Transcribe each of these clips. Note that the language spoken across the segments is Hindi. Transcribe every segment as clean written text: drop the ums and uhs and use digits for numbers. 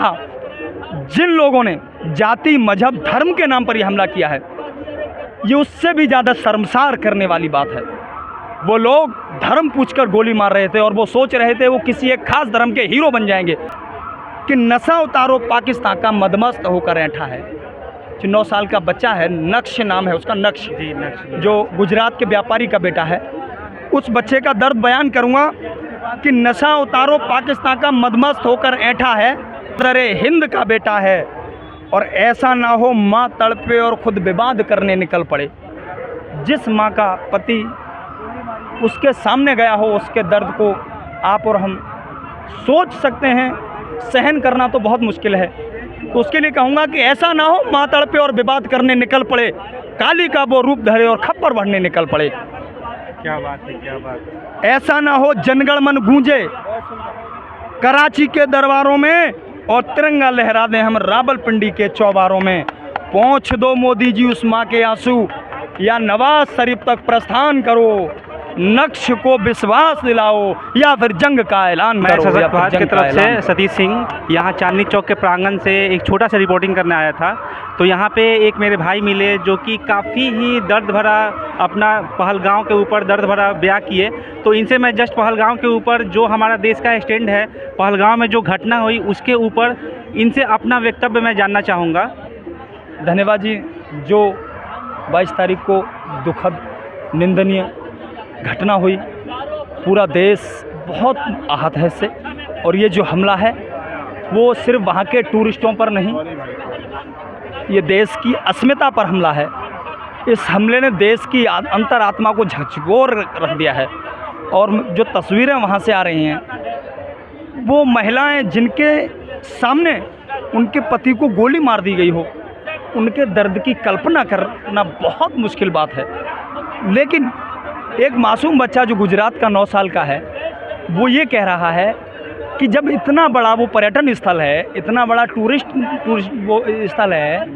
हाँ, जिन लोगों ने जाति मजहब धर्म के नाम पर यह हमला किया है, ये उससे भी ज़्यादा शर्मसार करने वाली बात है। वो लोग धर्म पूछकर गोली मार रहे थे और वो सोच रहे थे वो किसी एक खास धर्म के हीरो बन जाएंगे कि नशा उतारो पाकिस्तान का मदमस्त होकर ऐठा है। जो 9 साल का बच्चा है, नक्श नाम है उसका, नक्श, जो गुजरात के व्यापारी का बेटा है, उस बच्चे का दर्द बयान करूँगा कि नशा उतारो पाकिस्तान का मदमस्त होकर ऐठा है, दरे हिंद का बेटा है, और ऐसा ना हो माँ तड़पे और खुद विवाद करने निकल पड़े। जिस माँ का पति उसके सामने गया हो, उसके दर्द को आप और हम सोच सकते हैं, सहन करना तो बहुत मुश्किल है। तो उसके लिए कहूँगा कि ऐसा ना हो माँ तड़पे और विवाद करने निकल पड़े, काली का वो रूप धरे और खप्पर बढ़ने निकल पड़े। क्या बात है, क्या बात है। ऐसा ना हो जनगण मन गूंजे कराची के दरबारों में और तिरंगा लहरा दें हम रावलपिंडी के चौबारों में। पहुँच दो मोदी जी उस माँ के आंसू, या नवाज शरीफ तक प्रस्थान करो, नक्श को विश्वास दिलाओ, या फिर जंग का ऐलान मैं करो। सशक्त भारत की तरफ से सतीश सिंह यहाँ चांदनी चौक के प्रांगण से एक छोटा सा रिपोर्टिंग करने आया था। तो यहाँ पे एक मेरे भाई मिले जो कि काफ़ी ही दर्द भरा अपना पहलगांव के ऊपर दर्द भरा बयां किए। तो इनसे मैं जस्ट पहलगांव के ऊपर जो हमारा देश का स्टैंड है, पहलगांव में जो घटना हुई उसके ऊपर इनसे अपना वक्तव्य मैं जानना चाहूँगा। धन्यवाद जी। जो 22 तारीख को दुखद निंदनीय घटना हुई, पूरा देश बहुत आहत है इससे, और ये जो हमला है वो सिर्फ वहाँ के टूरिस्टों पर नहीं, ये देश की अस्मिता पर हमला है। इस हमले ने देश की अंतरात्मा को झकझोर रख दिया है। और जो तस्वीरें वहाँ से आ रही हैं, वो महिलाएं जिनके सामने उनके पति को गोली मार दी गई हो, उनके दर्द की कल्पना करना बहुत मुश्किल बात है। लेकिन एक मासूम बच्चा जो गुजरात का 9 साल का है, वो ये कह रहा है कि जब इतना बड़ा वो पर्यटन स्थल है, इतना बड़ा टूरिस्ट वो स्थल है,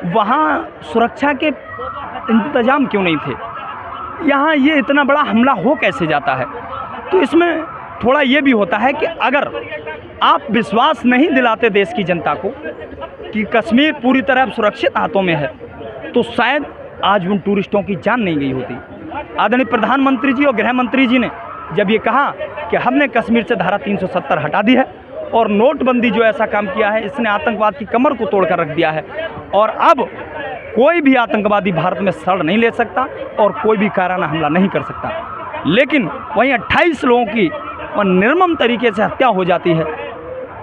वहाँ सुरक्षा के इंतजाम क्यों नहीं थे? यहाँ ये इतना बड़ा हमला हो कैसे जाता है? तो इसमें थोड़ा ये भी होता है कि अगर आप विश्वास नहीं दिलाते देश की जनता को कि कश्मीर पूरी तरह सुरक्षित हाथों में है, तो शायद आज उन टूरिस्टों की जान नहीं गई होती। आदरणीय प्रधानमंत्री जी और गृह मंत्री जी ने जब ये कहा कि हमने कश्मीर से धारा 370 हटा दी है और नोटबंदी जो ऐसा काम किया है, इसने आतंकवाद की कमर को तोड़कर रख दिया है, और अब कोई भी आतंकवादी भारत में शरण नहीं ले सकता और कोई भी कायराना हमला नहीं कर सकता। लेकिन वहीं 28 लोगों की और निर्मम तरीके से हत्या हो जाती है,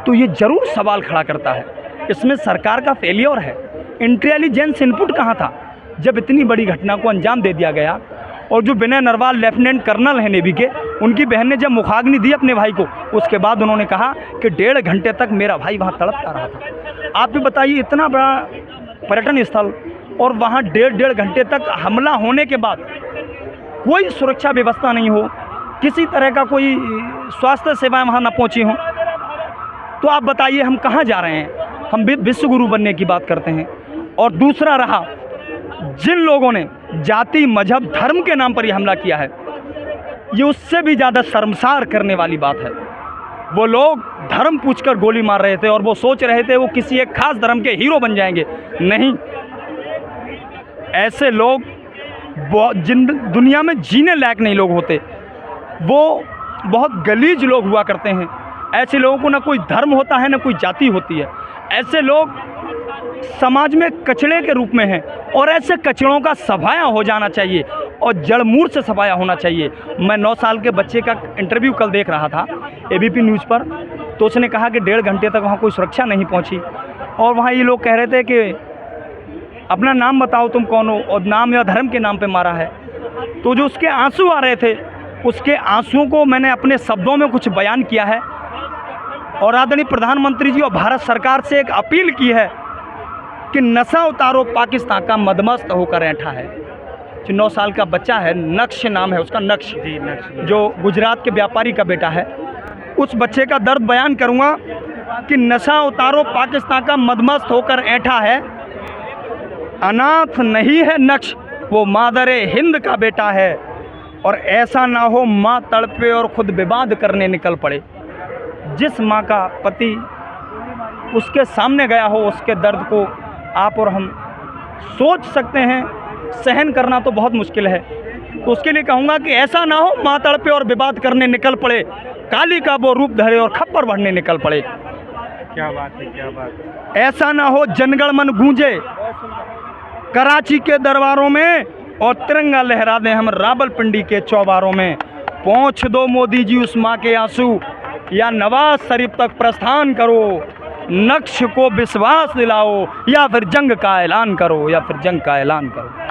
तो ये ज़रूर सवाल खड़ा करता है, इसमें सरकार का फेलियर है। इंटेलिजेंस इनपुट कहाँ था जब इतनी बड़ी घटना को अंजाम दे दिया गया? और जो विनय नरवाल लेफ्टिनेंट कर्नल हैं नेवी के, उनकी बहन ने जब मुखाग्नि दी अपने भाई को, उसके बाद उन्होंने कहा कि 1.5 घंटे तक मेरा भाई वहाँ तड़पता रहा था। आप भी बताइए, इतना बड़ा पर्यटन स्थल और वहाँ 1.5 घंटे तक हमला होने के बाद कोई सुरक्षा व्यवस्था नहीं हो, किसी तरह का कोई स्वास्थ्य सेवाएं वहाँ ना पहुँची हों, तो आप बताइए हम कहाँ जा रहे हैं? हम विश्व गुरु बनने की बात करते हैं। और दूसरा रहा, जिन लोगों ने जाति मजहब धर्म के नाम पर यह हमला किया है, ये उससे भी ज़्यादा शर्मसार करने वाली बात है। वो लोग धर्म पूछकर गोली मार रहे थे और वो सोच रहे थे वो किसी एक खास धर्म के हीरो बन जाएंगे। नहीं, ऐसे लोग जिन दुनिया में जीने लायक नहीं लोग होते, वो बहुत गलीज लोग हुआ करते हैं। ऐसे लोगों को ना कोई धर्म होता है, ना कोई जाति होती है। ऐसे लोग समाज में कचड़े के रूप में हैं, और ऐसे कचड़ों का सफाया हो जाना चाहिए और जड़मूल से सफाया होना चाहिए। मैं 9 साल के बच्चे का इंटरव्यू कल देख रहा था ABP न्यूज़ पर, तो उसने कहा कि 1.5 घंटे तक वहाँ कोई सुरक्षा नहीं पहुँची, और वहाँ ये लोग कह रहे थे कि अपना नाम बताओ तुम कौन हो, और नाम या धर्म के नाम पे मारा है। तो जो उसके आंसू आ रहे थे, उसके आंसुओं को मैंने अपने शब्दों में कुछ बयान किया है, और आदरणीय प्रधानमंत्री जी और भारत सरकार से एक अपील की है कि नशा उतारो पाकिस्तान का मदमस्त होकर ऐठा है। जो 9 साल का बच्चा है, नक्श नाम है उसका, नक्श, जो गुजरात के व्यापारी का बेटा है, उस बच्चे का दर्द बयान करूँगा कि नशा उतारो पाकिस्तान का मदमस्त होकर ऐठा है, अनाथ नहीं है नक्श, वो मादरे हिंद का बेटा है, और ऐसा ना हो माँ तड़पे और खुद विवाद करने निकल पड़े। जिस माँ का पति उसके सामने गया हो, उसके दर्द को आप और हम सोच सकते हैं, सहन करना तो बहुत मुश्किल है। तो उसके लिए कहूँगा कि ऐसा ना हो माँ तड़पे और विवाद करने निकल पड़े, काली का वो रूप धरे और खप्पर बढ़ने निकल पड़े। क्या बात है, क्या बात है। ऐसा ना हो जनगण मन गूंजे कराची के दरबारों में और तिरंगा लहरा दें हम रावलपिंडी के चौबारों में। पहुँच दो मोदी जी उस माँ के आंसू, या नवाज शरीफ तक प्रस्थान करो, नक्श को विश्वास दिलाओ, या फिर जंग का ऐलान करो, या फिर जंग का ऐलान करो।